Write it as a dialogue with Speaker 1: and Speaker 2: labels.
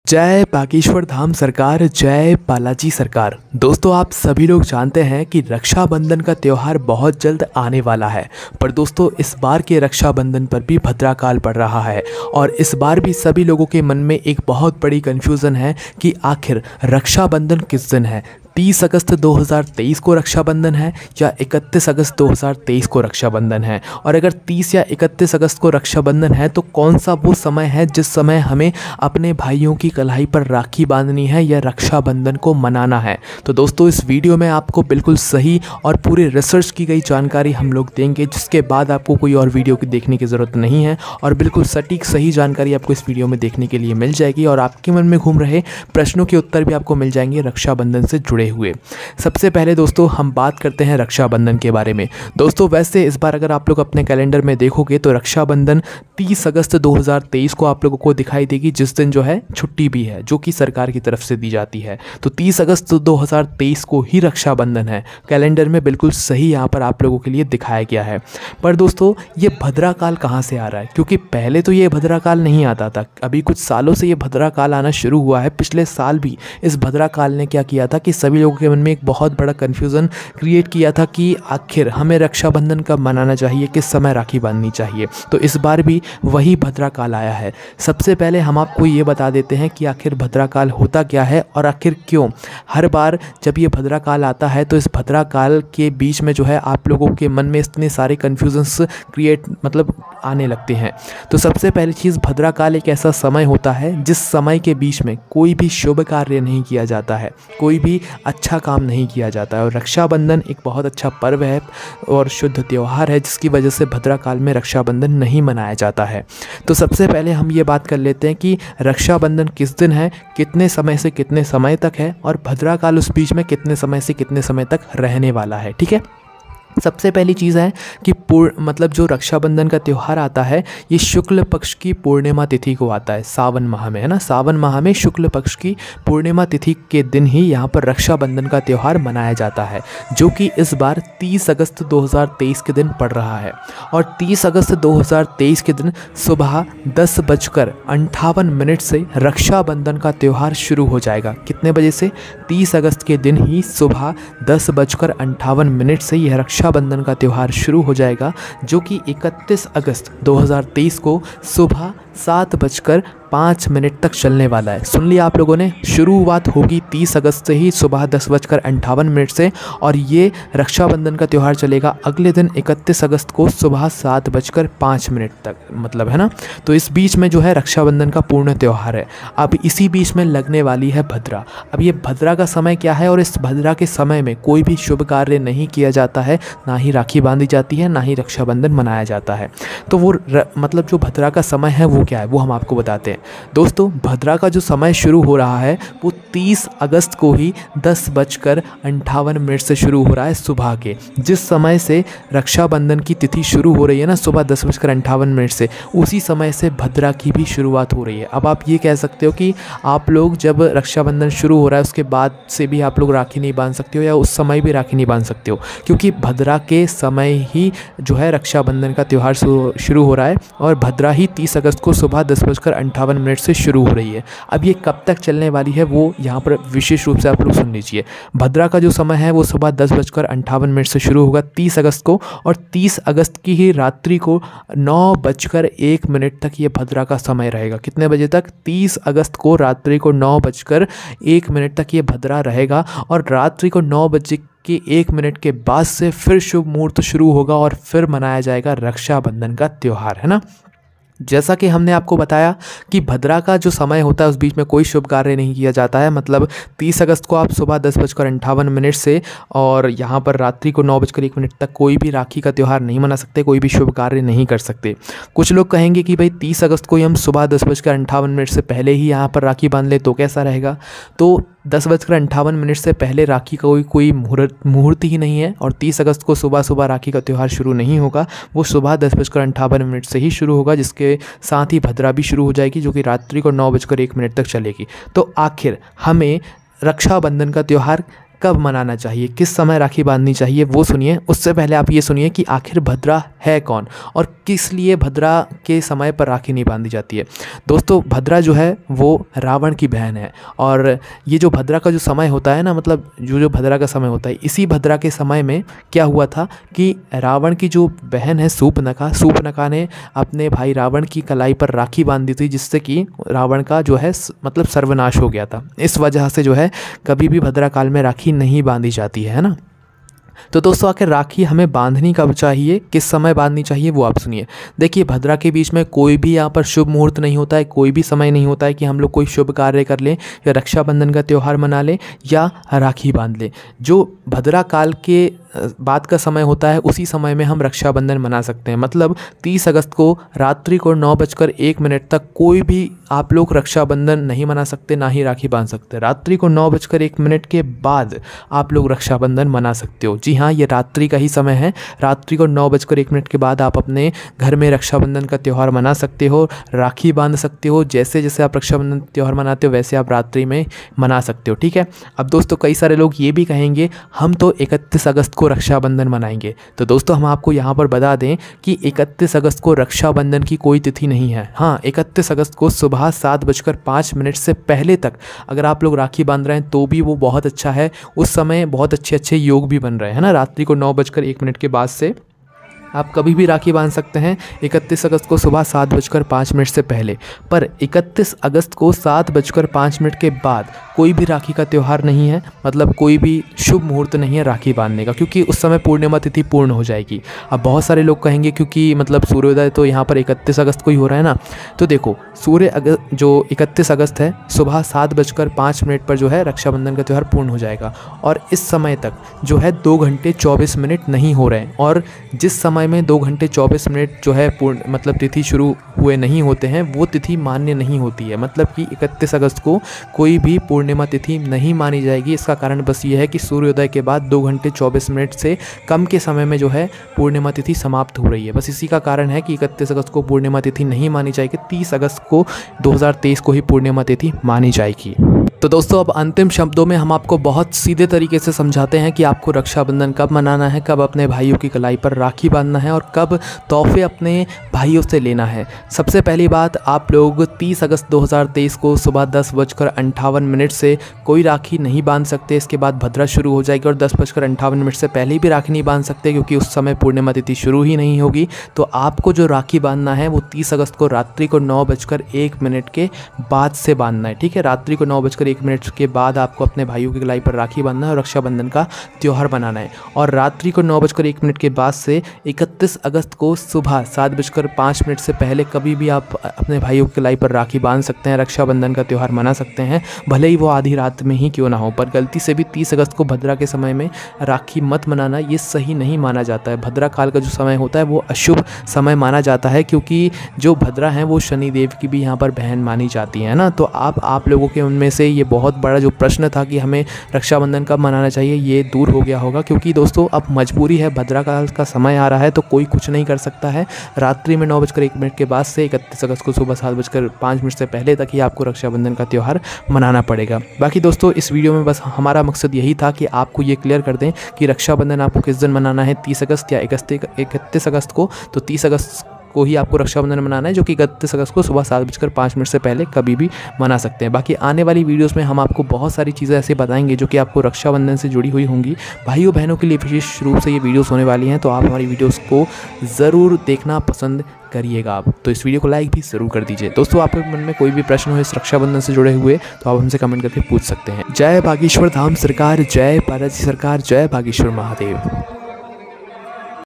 Speaker 1: जय बागेश्वर धाम सरकार, जय बालाजी सरकार। दोस्तों, आप सभी लोग जानते हैं कि रक्षाबंधन का त्यौहार बहुत जल्द आने वाला है। पर दोस्तों, इस बार के रक्षाबंधन पर भी भद्राकाल पड़ रहा है और इस बार भी सभी लोगों के मन में एक बहुत बड़ी कन्फ्यूज़न है कि आखिर रक्षाबंधन किस दिन है। 30 अगस्त 2023 को रक्षाबंधन है या 31 अगस्त 2023 को रक्षाबंधन है। और अगर 30 या 31 अगस्त को रक्षाबंधन है तो कौन सा वो समय है जिस समय हमें अपने भाइयों की कलाई पर राखी बांधनी है या रक्षाबंधन को मनाना है। तो दोस्तों, इस वीडियो में आपको बिल्कुल सही और पूरे रिसर्च की गई जानकारी हम लोग देंगे, जिसके बाद आपको कोई और वीडियो की देखने की ज़रूरत नहीं है और बिल्कुल सटीक सही जानकारी आपको इस वीडियो में देखने के लिए मिल जाएगी और आपके मन में घूम रहे प्रश्नों के उत्तर भी आपको मिल जाएंगे रक्षाबंधन से जुड़े हुए। सबसे पहले दोस्तों, हम बात करते हैं रक्षाबंधन के बारे में। दोस्तों, वैसे इस बार अगर आप लोग अपने कैलेंडर में देखोगे तो रक्षाबंधन 30 अगस्त 2023 को आप लोगों को दिखाई देगी, जिस दिन जो है छुट्टी भी है जो कि सरकार की तरफ से दी जाती है। तो 30 अगस्त 2023 को ही रक्षाबंधन है। कैलेंडर में बिल्कुल सही यहाँ पर आप लोगों के लिए दिखाया गया है। पर दोस्तों, ये भद्राकाल कहाँ से आ रहा है? क्योंकि पहले तो ये भद्राकाल नहीं आता था, अभी कुछ सालों से ये भद्राकाल आना शुरू हुआ है। पिछले साल भी इस भद्राकाल ने क्या किया था कि सभी लोगों के मन में एक बहुत बड़ा कन्फ्यूज़न क्रिएट किया था कि आखिर हमें रक्षाबंधन कब मनाना चाहिए, किस समय राखी बांधनी चाहिए। तो इस बार भी वही भद्राकाल आया है। सबसे पहले हम आपको ये बता देते हैं कि आखिर भद्राकाल होता क्या है और आखिर क्यों हर बार जब ये भद्राकाल आता है तो इस भद्राकाल के बीच में जो है आप लोगों के मन में इतने सारे कन्फ्यूजन्स आने लगते हैं। तो सबसे पहली चीज़, भद्राकाल एक ऐसा समय होता है जिस समय के बीच में कोई भी शुभ कार्य नहीं किया जाता है, कोई भी अच्छा काम नहीं किया जाता है। और रक्षाबंधन एक बहुत अच्छा पर्व है और शुद्ध त्यौहार है, जिसकी वजह से भद्राकाल में रक्षाबंधन नहीं मनाया जाता है। तो सबसे पहले हम ये बात कर लेते हैं कि रक्षाबंधन किस दिन है, कितने समय से कितने समय तक है और भद्राकाल उस बीच में कितने समय से कितने समय तक रहने वाला है। ठीक है, सबसे पहली चीज़ है कि जो रक्षाबंधन का त्यौहार आता है ये शुक्ल पक्ष की पूर्णिमा तिथि को आता है, सावन माह में, है ना। सावन माह में शुक्ल पक्ष की पूर्णिमा तिथि के दिन ही यहाँ पर रक्षाबंधन का त्यौहार मनाया जाता है, जो कि इस बार 30 अगस्त 2023 के दिन पड़ रहा है। और 30 अगस्त 2023 के दिन सुबह 10:58 से रक्षाबंधन का त्यौहार शुरू हो जाएगा। कितने बजे से? 30 अगस्त के दिन ही सुबह 10:58 से यह रक्षाबंधन का त्यौहार शुरू हो जाएगा, जो कि 31 अगस्त 2023 को सुबह 7:05 तक चलने वाला है। सुन लिया आप लोगों ने, शुरुआत होगी 30 अगस्त से ही सुबह 10:58 से और ये रक्षाबंधन का त्यौहार चलेगा अगले दिन 31 अगस्त को सुबह 7:05 तक, है ना। तो इस बीच में जो है रक्षाबंधन का पूर्ण त्यौहार है। अब इसी बीच में लगने वाली है भद्रा। अब ये भद्रा का समय क्या है और इस भद्रा के समय में कोई भी शुभ कार्य नहीं किया जाता है, ना ही राखी बांधी जाती है, ना ही रक्षाबंधन मनाया जाता है। तो वो जो भद्रा का समय है वो क्या है, वो हम आपको बताते हैं। दोस्तों, भद्रा का जो समय शुरू हो रहा है वो 30 अगस्त को ही 10:58 से शुरू हो रहा है सुबह के। जिस समय से रक्षाबंधन की तिथि शुरू हो रही है ना, सुबह 10:58 से, उसी समय से भद्रा की भी शुरुआत हो रही है। अब आप ये कह सकते हो कि आप लोग जब रक्षाबंधन शुरू हो रहा है उसके बाद से भी आप लोग राखी नहीं बांध सकते हो या उस समय भी राखी नहीं बांध सकते हो, क्योंकि भद्रा के समय ही जो है रक्षाबंधन का त्यौहार शुरू हो रहा है और भद्रा ही 30 अगस्त को सुबह 10:58 से शुरू हो रही है। अब ये कब तक चलने वाली है वो यहाँ पर विशेष रूप से आप लोग सुन लीजिए। भद्रा का जो समय है वो सुबह 10:58 से शुरू होगा 30 अगस्त को और 30 अगस्त की ही रात्रि को 9:01 तक ये भद्रा का समय रहेगा। कितने बजे तक? 30 अगस्त को रात्रि को 9:01 तक ये भद्रा रहेगा और रात्रि को 9:01 के बाद से फिर शुभ मुहूर्त शुरू होगा और फिर मनाया जाएगा रक्षाबंधन का त्यौहार, है ना। जैसा कि हमने आपको बताया कि भद्रा का जो समय होता है उस बीच में कोई शुभ कार्य नहीं किया जाता है। 30 अगस्त को आप सुबह 10:58 से और यहाँ पर रात्रि को 9:01 तक कोई भी राखी का त्यौहार नहीं मना सकते, कोई भी शुभ कार्य नहीं कर सकते। कुछ लोग कहेंगे कि भाई 30 अगस्त को ही हम सुबह 10:58 से पहले ही यहाँ पर राखी बांध ले तो कैसा रहेगा। तो 10:58 से पहले राखी का कोई मुहूर्त ही नहीं है और 30 अगस्त को सुबह राखी का त्यौहार शुरू नहीं होगा, वो सुबह 10:58 से ही शुरू होगा, जिसके साथ ही भद्रा भी शुरू हो जाएगी, जो कि रात्रि को 9:01 तक चलेगी। तो आखिर हमें रक्षाबंधन का त्यौहार कब मनाना चाहिए, किस समय राखी बांधनी चाहिए वो सुनिए। उससे पहले आप ये सुनिए कि आखिर भद्रा है कौन और किस लिए भद्रा के समय पर राखी नहीं बांधी जाती है। दोस्तों भद्रा जो है वो रावण की बहन है और ये जो भद्रा का जो समय होता है ना, मतलब जो भद्रा का समय होता है, इसी भद्रा के समय में क्या हुआ था कि रावण की जो बहन है शूर्पणखा ने अपने भाई रावण की कलाई पर राखी बांध दी थी, जिससे कि रावण का जो है मतलब सर्वनाश हो गया था। इस वजह से जो है कभी भी भद्रा काल में राखी नहीं बांधी जाती है ना। तो दोस्तों आखिर राखी हमें बांधनी कब चाहिए, किस समय बांधनी चाहिए वो आप सुनिए। देखिए भद्रा के बीच में कोई भी यहाँ पर शुभ मुहूर्त नहीं होता है, कोई भी समय नहीं होता है कि हम लोग कोई शुभ कार्य कर लें या रक्षाबंधन का त्यौहार मना लें या राखी बांध लें। जो भद्रा काल के बाद का समय होता है उसी समय में हम रक्षाबंधन मना सकते हैं। मतलब 30 अगस्त को रात्रि को 9:01 तक कोई भी आप लोग रक्षाबंधन नहीं मना सकते, ना ही राखी बांध सकते। रात्रि को 9:01 के बाद आप लोग रक्षाबंधन मना सकते हो। जी हाँ, ये रात्रि का ही समय है। रात्रि को 9:01 के बाद आप अपने घर में रक्षाबंधन का त्यौहार मना सकते हो, राखी बांध सकते हो। जैसे जैसे आप रक्षाबंधन त्यौहार मनाते हो वैसे आप रात्रि में मना सकते हो, ठीक है। अब दोस्तों कई सारे लोग ये भी कहेंगे हम तो 31 अगस्त को रक्षाबंधन मनाएंगे। तो दोस्तों हम आपको यहाँ पर बता दें कि 31 अगस्त को रक्षाबंधन की कोई तिथि नहीं है। हाँ, 31 अगस्त को सुबह 7:05 से पहले तक अगर आप लोग राखी बांध रहे हैं तो भी वो बहुत अच्छा है। उस समय बहुत अच्छे अच्छे योग भी बन रहे हैं ना। रात्रि को 9:01 के बाद से आप कभी भी राखी बांध सकते हैं 31 अगस्त को सुबह 7:05 से पहले। पर 31 अगस्त को 7:05 के बाद कोई भी राखी का त्यौहार नहीं है, मतलब कोई भी शुभ मुहूर्त नहीं है राखी बांधने का, क्योंकि उस समय पूर्णिमा तिथि पूर्ण हो जाएगी। अब बहुत सारे लोग कहेंगे क्योंकि मतलब सूर्योदय तो यहाँ पर 31 अगस्त को ही हो रहा है ना। तो देखो जो 31 अगस्त है सुबह 7:05 पर जो है रक्षाबंधन का त्यौहार पूर्ण हो जाएगा और इस समय तक जो है 2 घंटे 24 मिनट नहीं हो रहे हैं। और जिस समय में 2 घंटे 24 मिनट जो है पूर्ण मतलब तिथि शुरू हुए नहीं होते हैं वो तिथि मान्य नहीं होती है। मतलब कि 31 अगस्त को कोई भी पूर्णिमा तिथि नहीं मानी जाएगी। इसका कारण बस ये है कि सूर्योदय के बाद 2 घंटे 24 मिनट से कम के समय में जो है पूर्णिमा तिथि समाप्त हो रही है। बस इसी का कारण है कि 31 अगस्त को पूर्णिमा तिथि नहीं मानी जाएगी। 30 अगस्त को 2023 को ही पूर्णिमा तिथि मानी जाएगी। तो दोस्तों अब अंतिम शब्दों में हम आपको बहुत सीधे तरीके से समझाते हैं कि आपको रक्षाबंधन कब मनाना है, कब अपने भाइयों की कलाई पर राखी बांधना है और कब तोहफे अपने भाइयों से लेना है। सबसे पहली बात, आप लोग 30 अगस्त 2023 को सुबह 10:58 से कोई राखी नहीं बांध सकते। इसके बाद भद्रा शुरू हो जाएगी और 10:58 से पहले भी राखी नहीं बांध सकते क्योंकि उस समय पूर्णिमा तिथि शुरू ही नहीं होगी। तो आपको जो राखी बांधना है वो 30 अगस्त को रात्रि को 9:01 के बाद से बांधना है, ठीक है। रात्रि को 9:01 के बाद आपको अपने भाइयों की कलाई पर राखी बांधना है और रक्षाबंधन का त्यौहार मनाना है। और रात्रि को 9:01 के बाद से 31 अगस्त को सुबह 7:05 से पहले कभी भी आप अपने भाइयों की कलाई पर राखी बांध सकते हैं, रक्षाबंधन का त्यौहार मना सकते हैं, भले ही वो आधी रात में ही क्यों ना हो। पर गलती से भी 30 अगस्त को भद्रा के समय में राखी मत मनाना, ये सही नहीं माना जाता है। भद्रा काल का जो समय होता है वो अशुभ समय माना जाता है क्योंकि जो भद्रा हैं वो शनिदेव की भी यहाँ पर बहन मानी जाती है ना। तो आप लोगों के उनमें से ये बहुत बड़ा जो प्रश्न था कि हमें रक्षाबंधन कब मनाना चाहिए, ये दूर हो गया होगा। क्योंकि दोस्तों अब मजबूरी है, भद्रा काल का समय आ रहा है तो कोई कुछ नहीं कर सकता है। रात्रि में 9:01 के बाद से 31 अगस्त को सुबह 7:05 से पहले तक ही आपको रक्षाबंधन का त्यौहार मनाना पड़ेगा। बाकी दोस्तों इस वीडियो में बस हमारा मकसद यही था कि आपको ये क्लियर कर दें कि रक्षाबंधन आपको किस दिन मनाना है, 30 अगस्त या 31 अगस्त को। तो 30 अगस्त को ही आपको रक्षाबंधन मनाना है, जो कि 31 अगस्त को सुबह 7:05 से पहले कभी भी मना सकते हैं। बाकी आने वाली वीडियोस में हम आपको बहुत सारी चीज़ें ऐसे बताएंगे जो कि आपको रक्षाबंधन से जुड़ी हुई होंगी। भाइयों बहनों के लिए विशेष रूप से ये वीडियोस होने वाली हैं, तो आप हमारी वीडियोस को ज़रूर देखना पसंद करिएगा आप। तो इस वीडियो को लाइक भी ज़रूर कर दीजिए। दोस्तों आपके मन में कोई भी प्रश्न हो इस रक्षाबंधन से जुड़े हुए तो आप हमसे कमेंट करके पूछ सकते हैं। जय बागेश्वर धाम सरकार, जय बालाजी सरकार, जय बागेश्वर महादेव।